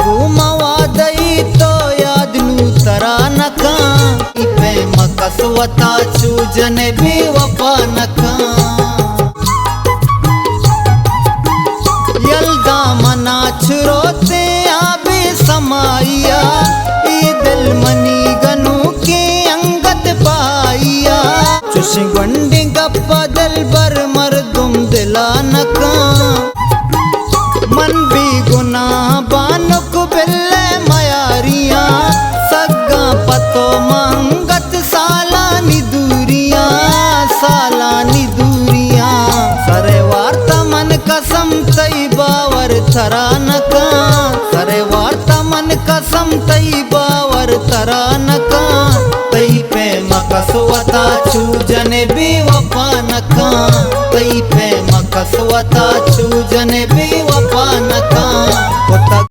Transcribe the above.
घुमावा दई तो याद नू तरा नका प्रेम कसवता चूजन भी वफा नका यल्दा मना छुरोते आबे समाइया ई दिल मनी गनु के अंगत पाइया चुशी गंडी गप्पा दिल बर मरदुम दिला नका मन भी गुनाह बानुक बिल्ले मयारिया सग्गा पतो मंगत सालानी दूरिया सरे वार्ता मन कसम तई बावर थरा नका सरे वार्ता मन कसम तई बावर थरा नका तई पे मकसवता चूजन भी वफा नका तई पे मकसवता चूजन भी वफा नका।